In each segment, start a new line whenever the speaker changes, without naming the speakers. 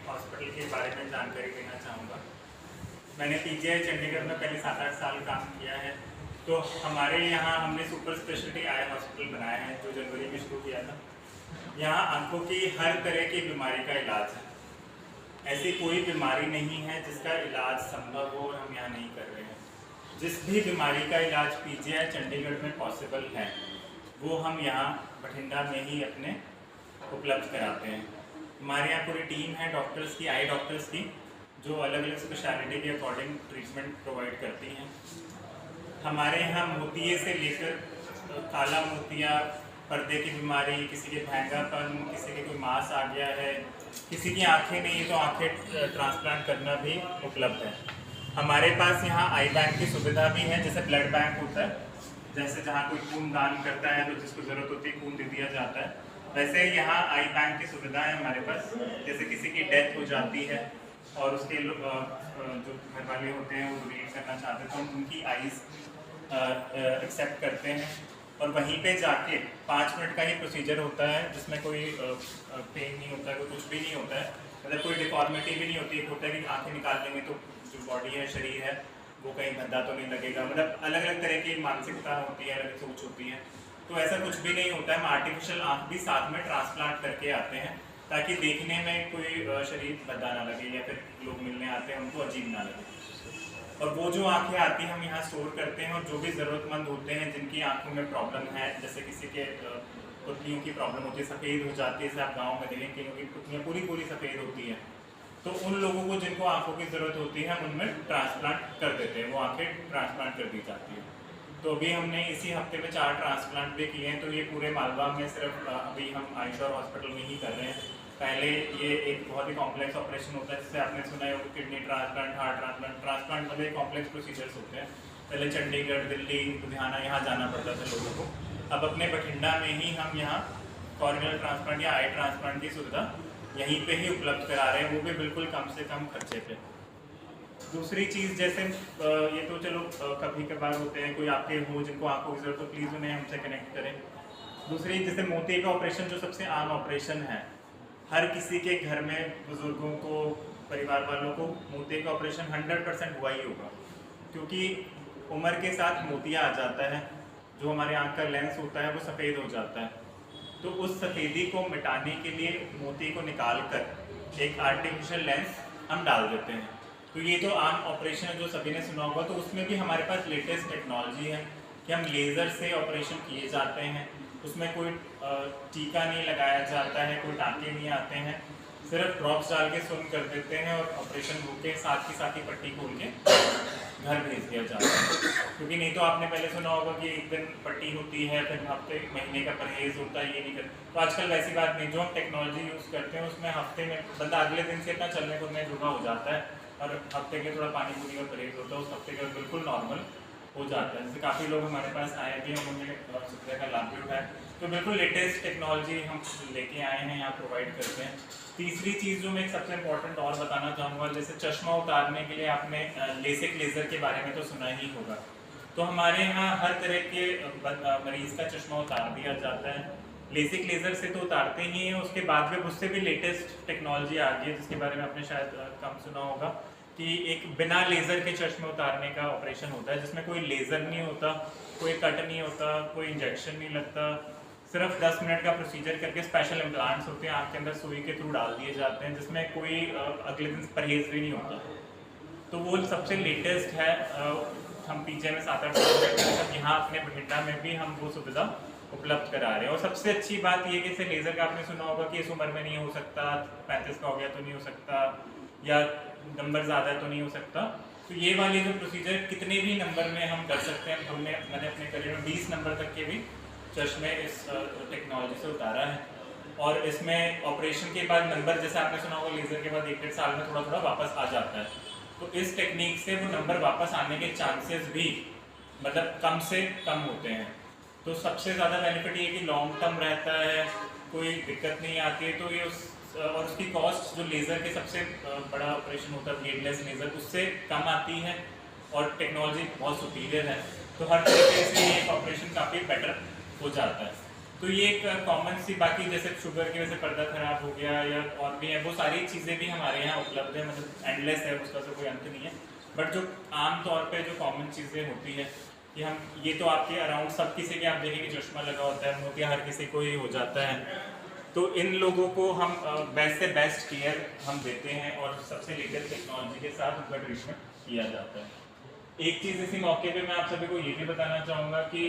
Hospital के बारे में जानकारी देना चाहूँगा। मैंने पीजीआई चंडीगढ़ में पहले 7-8 साल काम किया है। तो हमारे यहाँ हमने सुपर स्पेशलिटी आई हॉस्पिटल बनाया है जो जनवरी में शुरू किया था। यहाँ आंखों की हर तरह की बीमारी का इलाज है। ऐसी कोई बीमारी नहीं है जिसका इलाज संभव हो और हम यहाँ नहीं कर रहे हैं। जिस भी बीमारी का इलाज पीजीआई चंडीगढ़ में पॉसिबल है वो हम यहाँ बठिंडा में ही अपने उपलब्ध कराते हैं। हमारे यहाँ पूरी टीम है डॉक्टर्स की, आई डॉक्टर्स की, जो अलग अलग स्पेशलिटी के अकॉर्डिंग ट्रीटमेंट प्रोवाइड करती हैं। हमारे यहाँ मोतिये से लेकर काला मोतिया, पर्दे की बीमारी, किसी के भैंगापन, किसी के कोई मांस आ गया है, किसी की आंखें नहीं है तो आंखें ट्रांसप्लांट करना भी उपलब्ध है। हमारे पास यहाँ आई बैंक की सुविधा भी है, जैसे ब्लड बैंक होता है, जैसे जहाँ कोई खून दान करता है तो जिसको ज़रूरत होती है खून दे दिया जाता है, वैसे यहाँ आई बैंक की सुविधा है हमारे पास। जैसे किसी की डेथ हो जाती है और उसके जो घर वाले होते हैं वो डोनेट करना चाहते हैं तो हम उनकी आइज़ एक्सेप्ट करते हैं और वहीं पे जाके 5 मिनट का ही प्रोसीजर होता है जिसमें कोई पेन नहीं होता है, कोई कुछ भी नहीं होता है, मतलब कोई डिफॉर्मिटी भी नहीं होती है। होता है कि आँखें निकाल देंगे तो जो बॉडी है, शरीर है, वो कहीं भद्दा तो नहीं लगेगा, मतलब अलग अलग तरह की मानसिकता होती है, अलग सोच होती है। तो ऐसा कुछ भी नहीं होता है। हम आर्टिफिशियल आँख भी साथ में ट्रांसप्लांट करके आते हैं ताकि देखने में कोई शरीर भद्दा ना लगे या फिर लोग मिलने आते हैं उनको अजीब ना लगे। और वो जो आँखें आती हैं हम यहाँ स्टोर करते हैं और जो भी ज़रूरतमंद होते हैं जिनकी आँखों में प्रॉब्लम है, जैसे किसी के पुतलियों की प्रॉब्लम होती है, सफ़ेद हो जाती है, जैसे आप गाँव में देखें क्योंकि पुतलियाँ पूरी सफ़ेद होती हैं, तो उन लोगों को जिनको आँखों की ज़रूरत होती है हम उनमें ट्रांसप्लांट कर देते हैं, वो आँखें ट्रांसप्लांट कर दी जाती है। तो अभी हमने इसी हफ्ते में 4 ट्रांसप्लांट भी किए हैं। तो ये पूरे मालवा में सिर्फ अभी हम आयुष्मान हॉस्पिटल में ही कर रहे हैं। पहले ये एक बहुत ही कॉम्प्लेक्स ऑपरेशन होता है, जिससे आपने सुना है किडनी ट्रांसप्लांट, हार्ट ट्रांसप्लांट वाले कॉम्प्लेक्स प्रोसीजर्स होते हैं। पहले चंडीगढ़, दिल्ली, लुधियाना यहाँ जाना पड़ता था लोगों को। अब अपने बठिंडा में ही हम यहाँ कॉर्नियल ट्रांसप्लांट या आई ट्रांसप्लांट की सुविधा यहीं पे ही उपलब्ध करा रहे हैं, वो भी बिल्कुल कम से कम खर्चे पे। दूसरी चीज़ जैसे ये तो चलो कभी कभार होते हैं, कोई आपके हो जिनको आंखों की जरूरत तो प्लीज़ उन्हें हमसे कनेक्ट करें। दूसरी जैसे मोतिये का ऑपरेशन जो सबसे आम ऑपरेशन है, हर किसी के घर में बुजुर्गों को, परिवार वालों को मोतिये का ऑपरेशन 100% हुआ ही होगा, क्योंकि उम्र के साथ मोतिया आ जाता है, जो हमारे आँख का लेंस होता है वो सफ़ेद हो जाता है। तो उस सफ़ेदी को मिटाने के लिए मोती को निकाल कर एक आर्टिफिशियल लेंस हम डाल देते हैं। तो ये तो आम ऑपरेशन है जो सभी ने सुना होगा। तो उसमें भी हमारे पास लेटेस्ट टेक्नोलॉजी है कि हम लेज़र से ऑपरेशन किए जाते हैं। उसमें कोई टीका नहीं लगाया जाता है, कोई टाँके नहीं आते हैं, सिर्फ ड्रॉप्स डाल के सुन कर देते हैं और ऑपरेशन होके साथ ही पट्टी खोल के घर भेज दिया जाता है। क्योंकि नहीं तो आपने पहले सुना होगा कि एक दिन पट्टी होती है, फिर हफ्ते महीने का परहेज़ होता है, ये नहीं कर। तो आजकल वैसी बात नहीं, जो हम टेक्नोलॉजी यूज़ करते हैं उसमें हफ्ते में बंदा अगले दिन से इतना चलने कूदने जुड़ा हो जाता है और हफ्ते के थोड़ा पानी पूरी और परहेज़ होता है, उस हफ्ते का बिल्कुल नॉर्मल हो जाता है। जैसे काफ़ी लोग हमारे पास आए भी हैं, उन्होंने सुविधा का लाभ भी उठाया। तो बिल्कुल लेटेस्ट टेक्नोलॉजी हम लेके आए हैं, यहाँ प्रोवाइड करते हैं। तीसरी चीज़ जो मैं सबसे इम्पोर्टेंट और बताना चाहूँगा, जैसे चश्मा उतारने के लिए आपने लेसिक लेज़र के बारे में तो सुना ही होगा। तो हमारे यहाँ हर तरह के मरीज़ का चश्मा उतार दिया जाता है। लेसिक लेज़र से तो उतारते ही हैं, उसके बाद में उससे भी लेटेस्ट टेक्नोलॉजी आ गई है जिसके बारे में आपने शायद कम सुना होगा कि एक बिना लेज़र के चश्मे उतारने का ऑपरेशन होता है, जिसमें कोई लेज़र नहीं होता, कोई कट नहीं होता, कोई इंजेक्शन नहीं लगता, सिर्फ 10 मिनट का प्रोसीजर करके स्पेशल इम्प्लांट्स होते हैं, आँख के अंदर सुई के थ्रू डाल दिए जाते हैं, जिसमें कोई अगले दिन परहेज़ भी नहीं होता। तो वो सबसे लेटेस्ट है। हम पीजीआई में 7-8 साल यहाँ अपने बठिंडा में भी हम वो सुविधा उपलब्ध करा रहे हैं। और सबसे अच्छी बात ये कि जैसे लेज़र का आपने सुना होगा कि इस उम्र में नहीं हो सकता, 35 का हो गया तो नहीं हो सकता, या नंबर ज़्यादा तो नहीं हो सकता। तो ये वाले जो प्रोसीजर कितने भी नंबर में हम कर सकते हैं। मैंने अपने करियर में 20 नंबर तक के भी चश्मे इस टेक्नोलॉजी से उतारा है। और इसमें ऑपरेशन के बाद नंबर, जैसे आपने सुना होगा लेज़र के बाद 1-1.5 साल में थोड़ा थोड़ा वापस आ जाता है, तो इस टेक्निक से वो नंबर वापस आने के चांसेस भी मतलब कम से कम होते हैं। तो सबसे ज़्यादा बेनिफिट ये कि लॉन्ग टर्म रहता है, कोई दिक्कत नहीं आती है। तो ये और उसकी कॉस्ट जो लेज़र के सबसे बड़ा ऑपरेशन होता है ब्लेडलेस लेज़र, उससे कम आती है और टेक्नोलॉजी बहुत सुपीरियर है। तो हर तरीके से ये ऑपरेशन काफ़ी बेटर हो जाता है। तो ये एक कॉमन सी, बाकी जैसे शुगर की वजह से पर्दा खराब हो गया या और भी है, वो सारी चीज़ें भी हमारे यहाँ उपलब्ध है, मतलब एंडलेस है, उसका तो कोई अंत नहीं है। बट जो आम तौर पे जो कॉमन चीज़ें होती है कि हम ये तो आपके अराउंड सब किसी के आप देखेंगे चश्मा लगा होता है, मोतिया हर किसी को ही हो जाता है। तो इन लोगों को हम बेस्ट से बेस्ट केयर हम देते हैं और सबसे लेटेस्ट टेक्नोलॉजी के साथ उनका ट्रीटमेंट किया जाता है। एक चीज़ इसी मौके पे मैं आप सभी को ये भी बताना चाहूँगा कि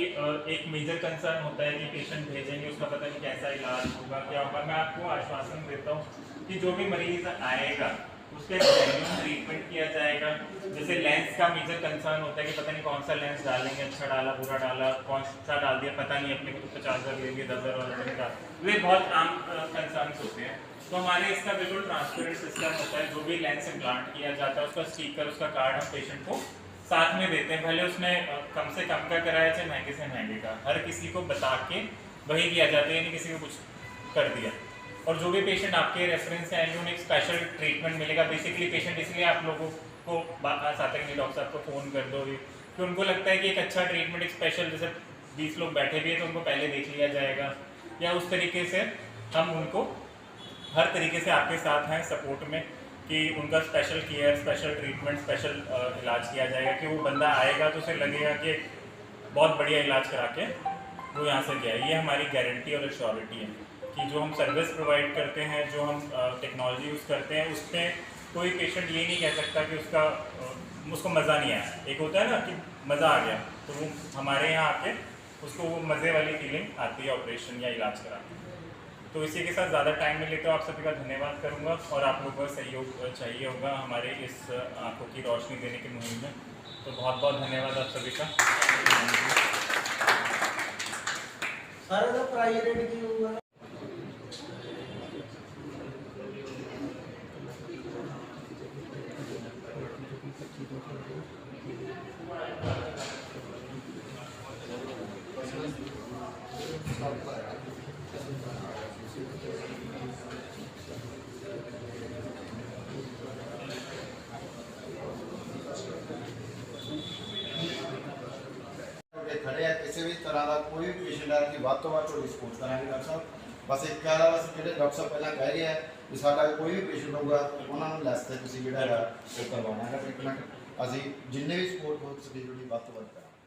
एक मेजर कंसर्न होता है कि पेशेंट भेजेंगे, उसका पता नहीं कैसा इलाज होगा, क्या होगा। मैं आपको आश्वासन देता हूँ कि जो भी मरीज आएगा उसके जेन्युइन ट्रीटमेंट किया जाएगा। जैसे लेंस का मेजर कंसर्न होता है कि पता नहीं कौन सा लेंस डालेंगे, अच्छा डाला बुरा डाला, कौन सा डाल दिया पता नहीं, अपने को तो 50,000 लेंगे 10,000 वाला नहीं डाल, ये बहुत आम कंसर्न होते हैं। तो हमारे इसका बिल्कुल ट्रांसपेरेंट सिस्टम होता है। जो भी लेंस इम्प्लांट किया जाता है उसका स्टिकर, उसका कार्ड हम पेशेंट को साथ में देते हैं। भले उसमें कम से कम का कराया चाहे महंगे से महंगे का, हर किसी को बता के वही किया जाता है, यानी किसी को कुछ कर दिया। और जो भी पेशेंट आपके रेफरेंस से आएंगे उन्हें एक स्पेशल ट्रीटमेंट मिलेगा। बेसिकली पेशेंट इसलिए आप लोगों को बात आता है कि डॉक्टर साहब को फ़ोन कर दो कि उनको लगता है कि एक अच्छा ट्रीटमेंट, एक स्पेशल, जैसे 20 लोग बैठे भी हैं तो उनको पहले देख लिया जाएगा, या उस तरीके से हम उनको हर तरीके से आपके साथ हैं सपोर्ट में कि उनका special care, special treatment, special इलाज किया जाएगा कि वो बंदा आएगा तो उसे लगेगा कि बहुत बढ़िया इलाज करा के वो यहाँ से गया। ये हमारी गारंटी और एश्योरिटी है कि जो हम सर्विस प्रोवाइड करते हैं, जो हम टेक्नोलॉजी यूज़ करते हैं, उसमें कोई पेशेंट ये नहीं कह सकता कि उसको मज़ा नहीं आया। एक होता है ना कि मज़ा आ गया, तो वो हमारे यहाँ आके उसको वो मज़े वाली फीलिंग आती है ऑपरेशन या इलाज करा के। तो इसी के साथ ज़्यादा टाइम नहीं लेते, आप सभी का धन्यवाद करूंगा और आप लोगों का सहयोग चाहिए होगा हमारे इस आंखों की रोशनी देने की मुहिम में। तो बहुत बहुत धन्यवाद आप सभी का।
सारे का प्राइस रेट की होगा।
खड़े हैं किसी भी तरह का कोई भी पेशेंट है कि ਵੱਧ ਤੋਂ ਵੱਧ ਤੁਹਾਡੀ ਸਪੋਰਟ ਕਰਾਂਗੇ ਡਾਕਟਰ ਸਾਹਿਬ। ਬਸ ਇੱਕ ਗੱਲ ਆ, ਬਸ ਜਿਹੜੇ ਡਾਕਟਰ ਸਾਹਿਬ ਪਹਿਲਾਂ ਕਹਿ ਰਹੇ ਆ ਕਿ ਸਾਡਾ ਕੋਈ ਵੀ ਪੇਸ਼ੈਂਟ ਹੋਊਗਾ ਉਹਨਾਂ ਨੂੰ ਲੈਸ ਤੇ ਤੁਸੀਂ ਜਿਹੜਾ ਹੈ ਉਹ ਕਰਵਾਉਣਾ ਹੈ ਟ੍ਰੀਟਮੈਂਟ। ਅਸੀਂ ਜਿੰਨੇ ਵੀ ਸਪੋਰਟ ਹੋ ਸਕੇ ਜਿਹੜੀ ਵੱਧ ਤੋਂ ਵੱਧ ਕਰਾਂਗੇ।